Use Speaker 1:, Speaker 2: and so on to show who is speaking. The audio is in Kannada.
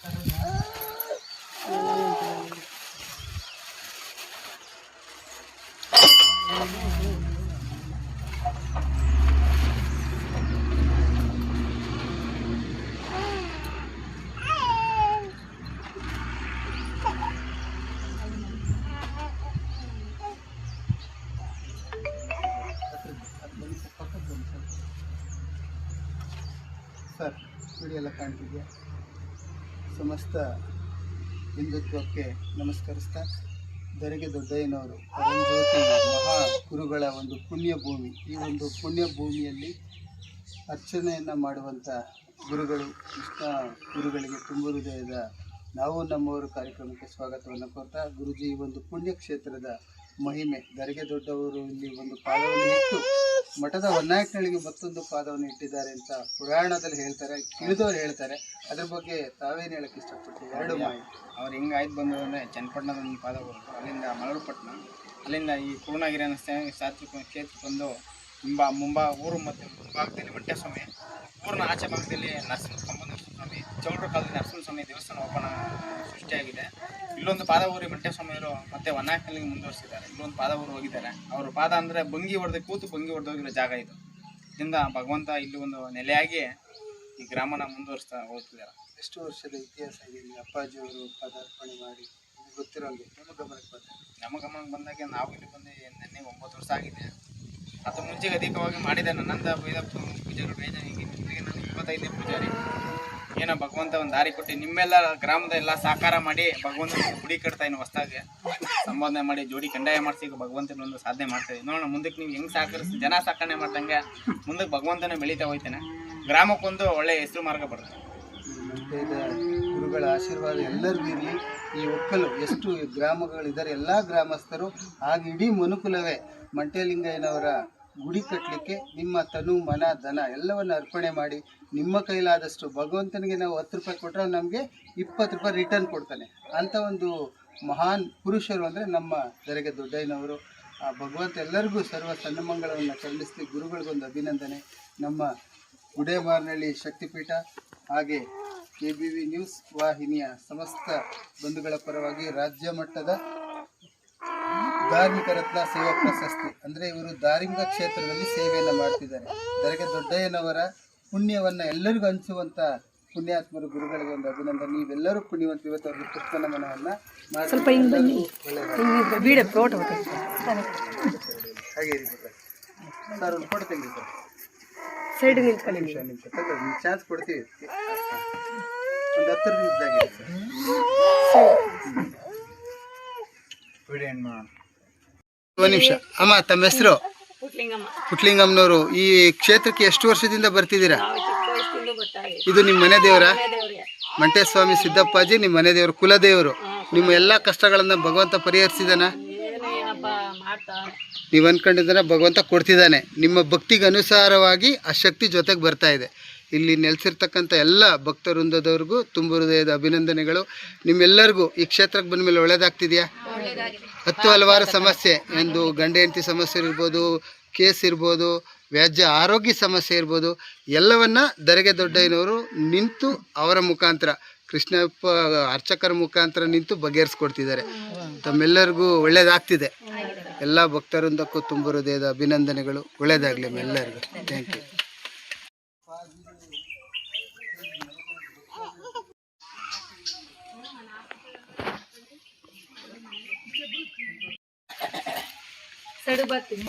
Speaker 1: ಸರ್ ವಿಡಿಯೋ ಎಲ್ಲ ಕಾಣ್ತಿದೆಯಾ? ಸಮಸ್ತ ಹಿಂದುತ್ವಕ್ಕೆ ನಮಸ್ಕರಿಸ್ತಾ, ದರಿಗೆ ದೊಡ್ಡಯ್ಯನವರು ಪರಂಜ್ಯೋತಿ ಮಹಾ ಗುರುಗಳ ಒಂದು ಪುಣ್ಯ ಭೂಮಿ. ಈ ಒಂದು ಪುಣ್ಯ ಭೂಮಿಯಲ್ಲಿ ಅರ್ಚನೆಯನ್ನು ಮಾಡುವಂಥ ಗುರುಗಳು ಕೃಷ್ಣ ಗುರುಗಳಿಗೆ ತುಂಬ ಹೃದಯದ ನಾವು ನಮ್ಮವರು ಕಾರ್ಯಕ್ರಮಕ್ಕೆ ಸ್ವಾಗತವನ್ನು ಕೊಡ್ತಾ, ಗುರುಜಿ ಈ ಒಂದು ಪುಣ್ಯ ಕ್ಷೇತ್ರದ ಮಹಿಮೆ, ದರಿಗೆ ದೊಡ್ಡವರು ಇಲ್ಲಿ ಒಂದು ಪಾದವನ್ನು ಇಟ್ಟು ಮಠದ ಹೊನ್ನಾಯಕನಹಳ್ಳಿಗೆ ಮತ್ತೊಂದು ಪಾದವನ್ನು ಇಟ್ಟಿದ್ದಾರೆ ಅಂತ ಪುರಾಣದಲ್ಲಿ ಹೇಳ್ತಾರೆ, ತಿಳಿದವರು ಹೇಳ್ತಾರೆ. ಅದ್ರ ಬಗ್ಗೆ ತಾವೇನು ಹೇಳಕ್ಕೆ ಇಷ್ಟಪಡ್ತೀವಿ? ಎರಡು ಮಾಹಿತಿ.
Speaker 2: ಅವ್ರು ಹಿಂಗೆ ಆಯ್ತು ಬಂದು ಅಂದರೆ ಚನ್ನಪಟ್ಟಣದ ಒಂದು ಪಾದ ಬರುತ್ತೆ, ಅಲ್ಲಿಂದ ಮಳೂರುಪಟ್ಟಣ, ಅಲ್ಲಿಂದ ಈ ಪೂರ್ಣಗಿರಿ ಸಾತ್ವಿಕ ಕ್ಷೇತ್ರಕ್ಕೆ ಬಂದು ಊರು ಮತ್ತು ಮುಂಭಾಗದಲ್ಲಿ ಮಂಟೇಸ್ವಾಮಿ, ಊರಿನ ಆಚೆ ಭಾಗದಲ್ಲಿ ನರಸಿಂಹಸ್ವಾಮಿ, ಚೌಡ್ರ ಕಾಲದಲ್ಲಿ ನರಸಿಂಹಸ್ವಾಮಿ ದೇವಸ್ಥಾನ ಓಪನ್ ಸೃಷ್ಟಿಯಾಗಿದೆ. ಇಲ್ಲೊಂದು ಪಾದ ಊರಿ ಮಂಟೇಸ್ವಾಮಿಯವರು ಮತ್ತೆ ಹೊನ್ನಾಯಕನಹಳ್ಳಿಗೆ ಮುಂದುವರಿಸಿದ್ದಾರೆ. ಇಲ್ಲೊಂದು ಪಾದ ಊರು ಹೋಗಿದ್ದಾರೆ. ಅವ್ರ ಪಾದ ಅಂದರೆ ಬಂಗಿ ಕೂತು ಬಂಗಿ ಹೊಡೆದೋಗಿರೋ ಜಾಗ ಇದು. ಇದರಿಂದ ಭಗವಂತ ಇಲ್ಲಿ ಒಂದು ನೆಲೆಯಾಗಿ ಈ ಗ್ರಾಮನ ಮುಂದುವರಿಸ್ತಾ ಹೋಗ್ತಿದ್ದಾರೆ.
Speaker 1: ಎಷ್ಟು ವರ್ಷದ ಇತಿಹಾಸ ಇದೆ ಅಪ್ಪಾಜಿಯವರು ಪಾದಾರ್ಪಣೆ ಮಾಡಿ ಗೊತ್ತಿರೋಂಗೆ?
Speaker 2: ನಮ್ಮ ಗಮನಕ್ಕೆ ಬಂದಾಗ ನಾವು ಇಲ್ಲಿ ಬಂದು ನಿನ್ನೆ 9 ವರ್ಷ ಆಗಿದೆ. ಅದು ಮುಂಚೆಗೆ ಅಧಿಕವಾಗಿ ಮಾಡಿದೆ. ನನ್ನಂತ ಪೂಜಾರಿ ಬೇಜಾನಿಗೆ ನಾನು 25ನೇ ಪೂಜಾರಿ. ಏನೋ ಭಗವಂತ ಒಂದು ದಾರಿ ಕೊಟ್ಟು ನಿಮ್ಮೆಲ್ಲ ಗ್ರಾಮದ ಎಲ್ಲ ಸಹಕಾರ ಮಾಡಿ ಭಗವಂತ ಗುಡಿ ಕಟ್ತಾ ಇನ್ನು ಹೊಸದಾಗಿ ಸಂಬೋಧನೆ ಮಾಡಿ ಜೋಡಿ ಕಂದಾಯ ಮಾಡಿಸಿ ಭಗವಂತನ ಒಂದು ಸಾಧನೆ ಮಾಡ್ತಾಯಿದ್ದೀವಿ. ನೋಡೋಣ ಮುಂದಕ್ಕೆ ನೀವು ಹೆಂಗೆ ಸಹಕರಿಸಿ ಜನ ಸಾಕಣೆ ಮಾಡ್ದಂಗೆ ಮುಂದಕ್ಕೆ ಭಗವಂತನೇ ಬೆಳೀತಾ ಹೋಗ್ತಾನೆ. ಗ್ರಾಮಕ್ಕೊಂದು ಒಳ್ಳೆಯ ಹೆಸರು ಮಾರ್ಗ ಬರುತ್ತೆ.
Speaker 1: ಗುರುಗಳ ಆಶೀರ್ವಾದ ಎಲ್ಲರಿಗೂ ಇರಲಿ. ಈ ಒಕ್ಕಲು ಎಷ್ಟು ಗ್ರಾಮಗಳಿದ್ದಾರೆ, ಎಲ್ಲ ಗ್ರಾಮಸ್ಥರು ಹಾಗೆ ಇಡೀ ಮನುಕುಲವೇ ಮಂಟೇಲಿಂಗಯ್ಯನವರ ಗುಡಿ ಕಟ್ಟಲಿಕ್ಕೆ ನಿಮ್ಮ ತನು ಮನ ಧನ ಎಲ್ಲವನ್ನು ಅರ್ಪಣೆ ಮಾಡಿ ನಿಮ್ಮ ಕೈಲಾದಷ್ಟು ಭಗವಂತನಿಗೆ ನಾವು 10 ರೂಪಾಯಿ ಕೊಟ್ಟರೆ ನಮಗೆ 20 ರೂಪಾಯಿ ರಿಟರ್ನ್ ಕೊಡ್ತಾನೆ. ಅಂಥ ಒಂದು ಮಹಾನ್ ಪುರುಷರು ಅಂದರೆ ನಮ್ಮ ದರಿಗೆ ದೊಡ್ಡಯ್ಯನವರು. ಆ ಭಗವಂತ ಎಲ್ಲರಿಗೂ ಸರ್ವ ಸನ್ಮಂಗಳವನ್ನು ಕರುಣಿಸ್ಲಿ. ಗುರುಗಳಿಗೊಂದು ಅಭಿನಂದನೆ. ನಮ್ಮ ಗುಡೇಮಾರನಹಳ್ಳಿ ಶಕ್ತಿಪೀಠ ಹಾಗೆ KBV ನ್ಯೂಸ್ ವಾಹಿನಿಯ ಸಮಸ್ತ ಬಂಧುಗಳ ಪರವಾಗಿ ರಾಜ್ಯ ಮಟ್ಟದ ಧಾರ್ಮಿಕ ರತ್ನ ಸೇವಾ ಪ್ರಶಸ್ತಿ, ಅಂದರೆ ಇವರು ಧಾರ್ಮಿಕ ಕ್ಷೇತ್ರದಲ್ಲಿ ಸೇವೆಯನ್ನು ಮಾಡ್ತಿದ್ದಾರೆ. ದರಿಗೆ ದೊಡ್ಡಯ್ಯನವರ ಪುಣ್ಯವನ್ನು ಎಲ್ಲರಿಗೂ ಹಂಚುವಂಥ ಪುಣ್ಯಾತ್ಮರು ಗುರುಗಳಿಗೆ ಒಂದು ಅಭಿನಂದನೆ. ನೀವೆಲ್ಲರೂ ಪುಣ್ಯವಂತ. ಇವತ್ತು ಅವ್ರಿಗೆ ಪುಷ್ಪ ನಮನವನ್ನು ಮಾಡಿ ಹಾಗೆ ಸರ್ ಒಂದು ಫೋಟೋ ತೆಗೆದು ಸರ್
Speaker 3: ಸೈಡ್
Speaker 1: ನಿಮಿಷ ಚಾನ್ಸ್ ಕೊಡ್ತೀವಿ. ಒಂದು 10 ನಿಮಿಷದಾಗಿದೆ ಒಂದು ನಿಮಿಷ. ಅಮ್ಮ ತಮ್ಮ ಹೆಸರು? ಪುಟ್ಲಿಂಗಮ್ಮನವರು. ಈ ಕ್ಷೇತ್ರಕ್ಕೆ ಎಷ್ಟು ವರ್ಷದಿಂದ ಬರ್ತಿದ್ದೀರಾ? ಇದು ನಿಮ್ಮ ಮನೆ ದೇವರ? ಮಂಟೇಸ್ವಾಮಿ ಸಿದ್ದಪ್ಪಾಜಿ ನಿಮ್ಮ ಮನೆ ದೇವರು, ಕುಲದೇವರು. ನಿಮ್ಮ ಎಲ್ಲ ಕಷ್ಟಗಳನ್ನು ಭಗವಂತ ಪರಿಹರಿಸಿದಾನ? ನೀವು ಅಂದ್ಕೊಂಡಿದ್ದಾನೆ ಭಗವಂತ ಕೊಡ್ತಿದ್ದಾನೆ. ನಿಮ್ಮ ಭಕ್ತಿಗೆ ಅನುಸಾರವಾಗಿ ಆ ಶಕ್ತಿ ಜೊತೆಗೆ ಬರ್ತಾ ಇದೆ. ಇಲ್ಲಿ ನೆಲೆಸಿರ್ತಕ್ಕಂಥ ಎಲ್ಲ ಭಕ್ತವೃಂದದವ್ರಿಗೂ ತುಂಬ ಹೃದಯದ ಅಭಿನಂದನೆಗಳು. ನಿಮ್ಮೆಲ್ಲರಿಗೂ ಈ ಕ್ಷೇತ್ರಕ್ಕೆ ಬಂದ ಮೇಲೆ ಒಳ್ಳೇದಾಗ್ತಿದೆಯಾ? ಹಲವಾರು ಸಮಸ್ಯೆ, ಒಂದು ಗಂಡ ಹೆಂಡತಿ ಸಮಸ್ಯೆ ಇರ್ಬೋದು, ಕೇಸ್ ಇರ್ಬೋದು, ವ್ಯಾಜ್ಯ ಆರೋಗ್ಯ ಸಮಸ್ಯೆ ಇರ್ಬೋದು, ಎಲ್ಲವನ್ನ ದರಿಗೆ ದೊಡ್ಡಯ್ಯನವರು ನಿಂತು ಅವರ ಮುಖಾಂತರ ಕೃಷ್ಣಪ್ಪ ಅರ್ಚಕರ ಮುಖಾಂತರ ನಿಂತು ಬಗೆಹರಿಸ್ಕೊಡ್ತಿದ್ದಾರೆ. ತಮ್ಮೆಲ್ಲರಿಗೂ ಒಳ್ಳೇದಾಗ್ತಿದೆ. ಎಲ್ಲ ಭಕ್ತವೃಂದಕ್ಕೂ ತುಂಬ ಹೃದಯದ ಅಭಿನಂದನೆಗಳು. ಒಳ್ಳೇದಾಗಲಿ ಎಲ್ಲರಿಗೂ. Thank you.
Speaker 3: ಸಡು ಬರ್ತೀನಿ